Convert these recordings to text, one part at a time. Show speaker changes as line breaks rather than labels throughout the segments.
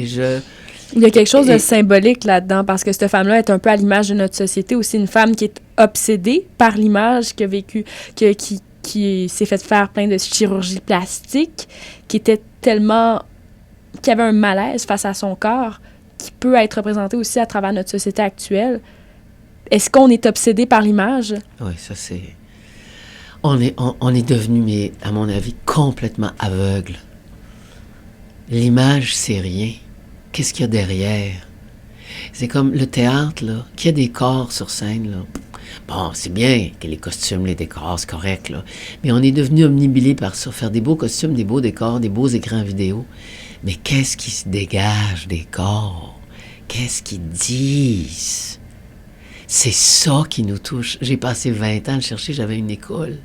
et je...
Il y a quelque chose de symbolique là-dedans, parce que cette femme-là est un peu à l'image de notre société, aussi une femme qui est obsédée par l'image, qui a vécu, qui s'est fait faire plein de chirurgie plastique, qui avait un malaise face à son corps, qui peut être représenté aussi à travers notre société actuelle. Est-ce qu'on est obsédé par l'image?
Oui, ça c'est... On est devenu, mais à mon avis, complètement aveugle. L'image, c'est rien. Qu'est-ce qu'il y a derrière? C'est comme le théâtre, là, qu'il y a des corps sur scène, là. Bon, c'est bien que les costumes, les décors, c'est correct, là. Mais on est devenu omnibilé par ça. Faire des beaux costumes, des beaux décors, des beaux écrans vidéo. Mais qu'est-ce qui se dégage des corps? Qu'est-ce qu'ils disent? C'est ça qui nous touche. J'ai passé 20 ans à le chercher, j'avais une école.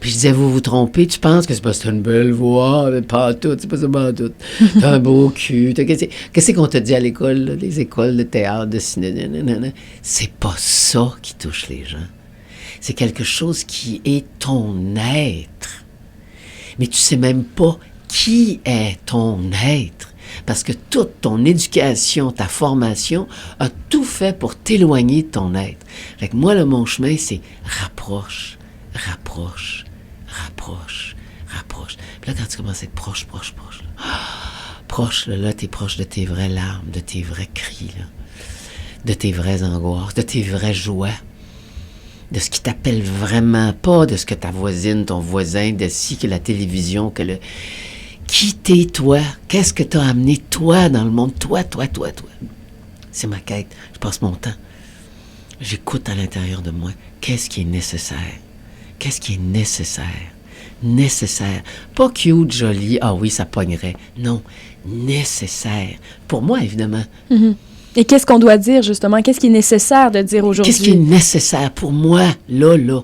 Puis je disais, vous vous trompez, tu penses que c'est parce que t'as une belle voix, mais pas tout, c'est pas ça, pas tout. T'as un beau cul. Qu'est-ce qu'on te dit à l'école, là, les écoles de théâtre, de cinéma, nanana? C'est pas ça qui touche les gens. C'est quelque chose qui est ton être. Mais tu sais même pas qui est ton être. Parce que toute ton éducation, ta formation, a tout fait pour t'éloigner de ton être. Fait que moi, là, mon chemin, c'est rapproche. Rapproche. Puis là, quand tu commences à être proche, là, t'es proche de tes vraies larmes, de tes vrais cris, là, de tes vraies angoisses, de tes vraies joies, de ce qui t'appelle vraiment, pas de ce que ta voisine, ton voisin, de ci, que la télévision, que le... Qui t'es, toi? Qu'est-ce que t'as amené, toi, dans le monde? Toi. C'est ma quête. Je passe mon temps. J'écoute à l'intérieur de moi. Qu'est-ce qui est nécessaire? Qu'est-ce qui est nécessaire? Nécessaire. Pas cute, joli, ah oui, ça pognerait. Non, nécessaire. Pour moi, évidemment.
Mm-hmm. Et qu'est-ce qu'on doit dire, justement? Qu'est-ce qui est nécessaire de dire aujourd'hui?
Qu'est-ce qui est nécessaire pour moi, là?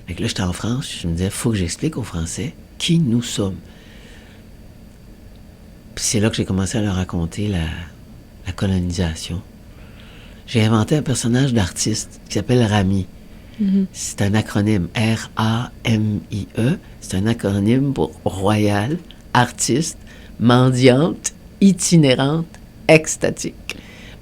Fait que là, j'étais en France, je me disais, il faut que j'explique aux Français qui nous sommes. Puis c'est là que j'ai commencé à leur raconter la colonisation. J'ai inventé un personnage d'artiste qui s'appelle Rami. Mm-hmm. C'est un acronyme, R-A-M-I-E. C'est un acronyme pour Royal, Artiste, Mendiante, Itinérante, Extatique.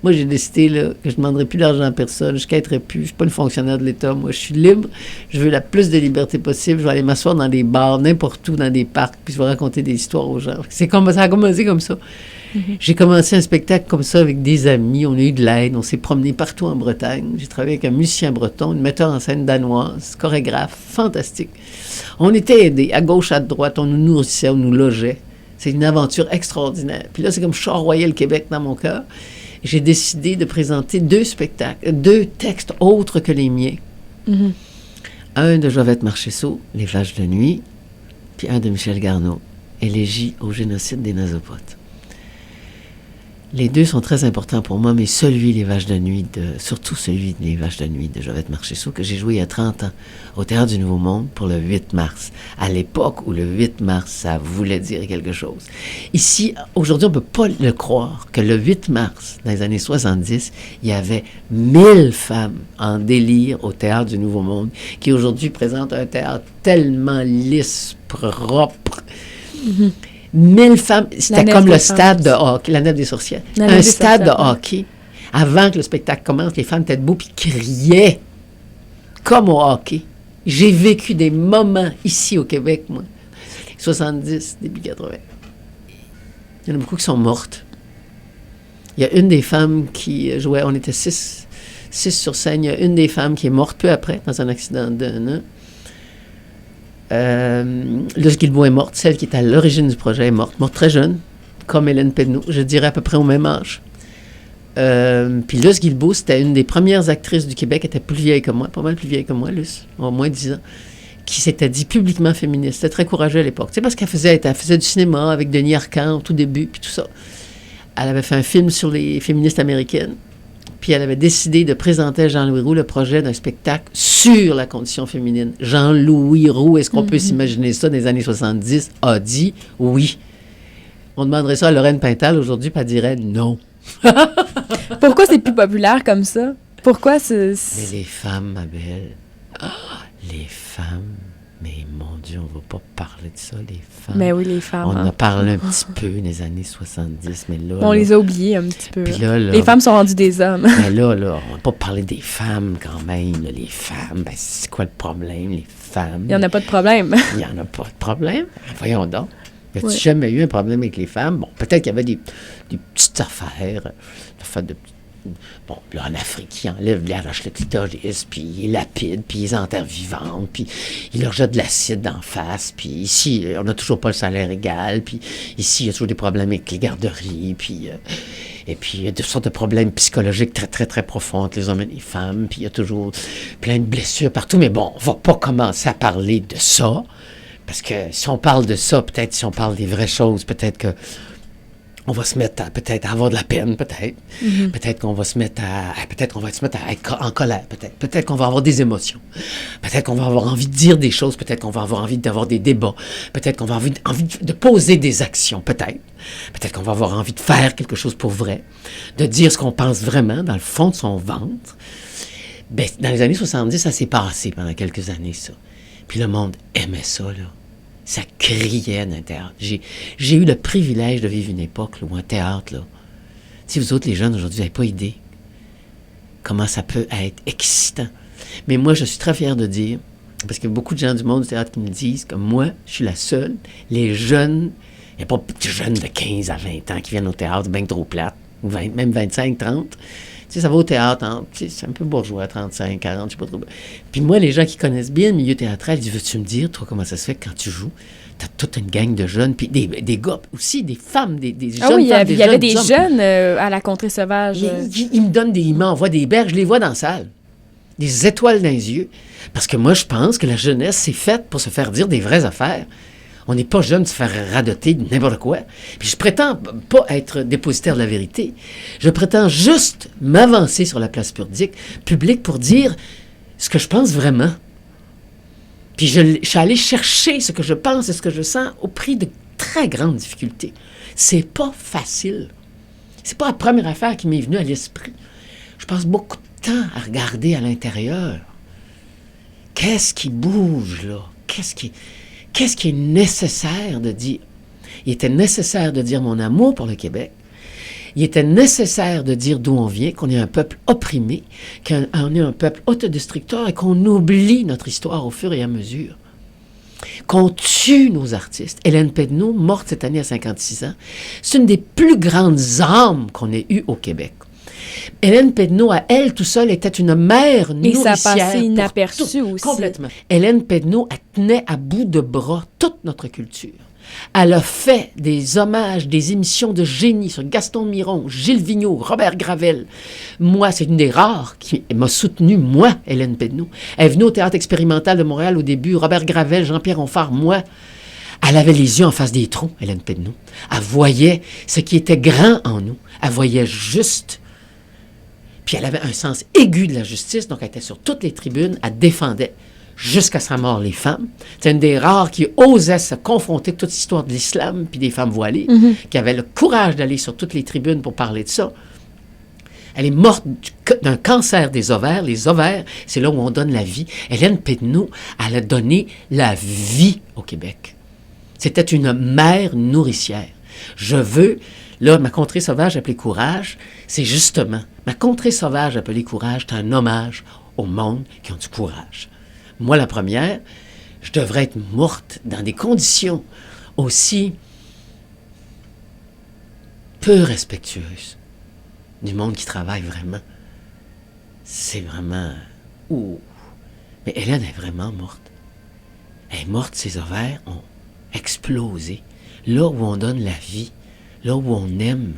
Moi, j'ai décidé là, que je ne demanderai plus d'argent à personne, je ne quêterai plus, je ne suis pas une fonctionnaire de l'État. Moi, je suis libre, je veux la plus de liberté possible. Je vais aller m'asseoir dans des bars, n'importe où, dans des parcs, puis je vais raconter des histoires aux gens. Ça a commencé comme ça. Mm-hmm. J'ai commencé un spectacle comme ça avec des amis, on a eu de l'aide, on s'est promené partout en Bretagne. J'ai travaillé avec un musicien breton, une metteur en scène danoise, chorégraphe, fantastique. On était aidés, à gauche, à droite, on nous nourrissait, on nous logeait. C'est une aventure extraordinaire. Puis là, c'est comme je charroyais le Québec dans mon cœur. J'ai décidé de présenter 2 textes autres que les miens. Mm-hmm. Un de Jovette Marcheseau, Les Vaches de nuit, puis un de Michel Garneau, Élégie au génocide des Nazopotes. Les 2 sont très importants pour moi, mais surtout celui des Vaches de nuit de Jovette Marcheseau, que j'ai joué il y a 30 ans au Théâtre du Nouveau Monde pour le 8 mars. À l'époque où le 8 mars, ça voulait dire quelque chose. Ici, aujourd'hui, on ne peut pas le croire que le 8 mars, dans les années 70, il y avait 1000 femmes en délire au Théâtre du Nouveau Monde, qui aujourd'hui présentent un théâtre tellement lisse, propre. Mm-hmm. 1000 femmes, c'était comme le stade de hockey, la Nef des Sorcières. Un stade de hockey. Avant que le spectacle commence, les femmes étaient debout puis criaient comme au hockey. J'ai vécu des moments ici au Québec, moi. 70, début 80. Il y en a beaucoup qui sont mortes. Il y a une des femmes qui jouait, on était 6 sur scène, il y a une des femmes qui est morte peu après dans un accident de... Luce Guilbeault est morte, celle qui est à l'origine du projet est morte très jeune, comme Hélène Pedneau, je dirais à peu près au même âge. Puis Luce Guilbeault, c'était une des premières actrices du Québec, elle était plus vieille que moi, pas mal plus vieille que moi, Luce, au moins 10 ans, qui s'était dit publiquement féministe. C'était très courageux à l'époque. Tu sais, parce qu'elle faisait du cinéma avec Denis Arcand au tout début, puis tout ça. Elle avait fait un film sur les féministes américaines. Puis elle avait décidé de présenter à Jean-Louis Roux le projet d'un spectacle sur la condition féminine. Jean-Louis Roux, est-ce qu'on peut s'imaginer ça dans les années 70, a dit oui. On demanderait ça à Lorraine Pintal aujourd'hui, puis elle dirait non.
Pourquoi c'est plus populaire comme ça? Pourquoi c'est...
Mais les femmes, ma belle, les femmes Mais mon Dieu, on va pas parler de ça, les femmes.
Mais oui, les femmes.
On a parlé un petit peu dans les années 70, mais là...
On les a oubliés un petit peu.
Puis là,
les femmes sont rendues des hommes.
Mais là, on va pas parler des femmes quand même. Là, les femmes, ben c'est quoi le problème, les femmes?
Il n'y en a pas de problème.
Il n'y en a pas de problème. Voyons donc. Y a-tu
Ouais.
jamais eu un problème avec les femmes? Bon, peut-être qu'il y avait des petites affaires. Bon, là, en Afrique, ils enlèvent, ils arrachent le clitoris, puis ils lapident, puis ils enterrent vivantes, puis ils leur jettent de l'acide d'en face, puis ici, on n'a toujours pas le salaire égal, puis ici, il y a toujours des problèmes avec les garderies, puis... et puis, il y a toutes sortes de problèmes psychologiques très, très, très profonds entre les hommes et les femmes, puis il y a toujours plein de blessures partout, mais bon, on va pas commencer à parler de ça, parce que si on parle de ça, peut-être si on parle des vraies choses, peut-être que on va se mettre peut-être à avoir de la peine, peut-être.
Mm-hmm.
Peut-être qu'on va se mettre peut-être qu'on va se mettre à être en colère, peut-être. Peut-être qu'on va avoir des émotions. Peut-être qu'on va avoir envie de dire des choses. Peut-être qu'on va avoir envie d'avoir des débats. Peut-être qu'on va avoir envie de poser des actions, peut-être. Peut-être qu'on va avoir envie de faire quelque chose pour vrai. De dire ce qu'on pense vraiment dans le fond de son ventre. Ben, dans les années 70, ça s'est passé pendant quelques années, ça. Puis le monde aimait ça, là. Ça criait dans le théâtre. J'ai eu le privilège de vivre une époque là, où un théâtre, là, si vous autres, les jeunes, aujourd'hui, vous n'avez pas idée comment ça peut être excitant. Mais moi, je suis très fier de dire, parce qu'il y a beaucoup de gens du monde du théâtre qui me disent que moi, je suis la seule, les jeunes, il n'y a pas de jeunes de 15 à 20 ans qui viennent au théâtre, bien trop plate, ou même 25, 30. Tu sais, ça va au théâtre, hein, c'est un peu bourgeois, 35, 40, je sais pas trop. Puis moi, les gens qui connaissent bien le milieu théâtral, ils disent, veux-tu me dire, toi, comment ça se fait que quand tu joues, t'as toute une gang de jeunes, puis des gars aussi, des femmes, des jeunes femmes,
Il y avait des
hommes.
jeunes à la Contrée sauvage.
Ils me donnent ils m'envoient des berges, je les vois dans la salle. Des étoiles dans les yeux. Parce que moi, je pense que la jeunesse, c'est faite pour se faire dire des vraies affaires. On n'est pas jeune de se faire radoter de n'importe quoi. Puis je prétends pas être dépositaire de la vérité. Je prétends juste m'avancer sur la place publique pour dire ce que je pense vraiment. Puis je suis allé chercher ce que je pense et ce que je sens au prix de très grandes difficultés. C'est pas facile. C'est pas la première affaire qui m'est venue à l'esprit. Je passe beaucoup de temps à regarder à l'intérieur. Qu'est-ce qui bouge, là? Qu'est-ce qui est nécessaire de dire? Il était nécessaire de dire mon amour pour le Québec. Il était nécessaire de dire d'où on vient, qu'on est un peuple opprimé, qu'on est un peuple autodestructeur et qu'on oublie notre histoire au fur et à mesure. Qu'on tue nos artistes. Hélène Pedneau, morte cette année à 56 ans, c'est une des plus grandes âmes qu'on ait eues au Québec. Hélène Pedneau, à elle, tout seule, était une mère nourricière.
Et ça passait inaperçu aussi.
Complètement. Hélène Pedneau, elle tenait à bout de bras toute notre culture. Elle a fait des hommages, des émissions de génie sur Gaston Miron, Gilles Vigneault, Robert Gravel. Moi, c'est une des rares qui m'a soutenu, moi, Hélène Pedneau. Elle est venue au Théâtre expérimental de Montréal au début, Robert Gravel, Jean-Pierre Onfart, moi. Elle avait les yeux en face des trous, Hélène Pedneau. Elle voyait ce qui était grand en nous. Elle voyait juste. Puis elle avait un sens aigu de la justice, donc elle était sur toutes les tribunes, elle défendait jusqu'à sa mort les femmes. C'est une des rares qui osait se confronter avec toute l'histoire de l'islam puis des femmes voilées, qui avait le courage d'aller sur toutes les tribunes pour parler de ça. Elle est morte d'un cancer des ovaires. Les ovaires, c'est là où on donne la vie. Hélène Pedneau, elle a donné la vie au Québec. C'était une mère nourricière. Je veux... Là, ma contrée sauvage appelée Courage, c'est justement... Ma contrée sauvage appelée Courage, c'est un hommage au monde qui ont du courage. Moi, la première, je devrais être morte dans des conditions aussi peu respectueuses du monde qui travaille vraiment. C'est vraiment... Ouh. Mais Hélène est vraiment morte. Elle est morte, ses ovaires ont explosé. Là où on donne la vie, là où on aime,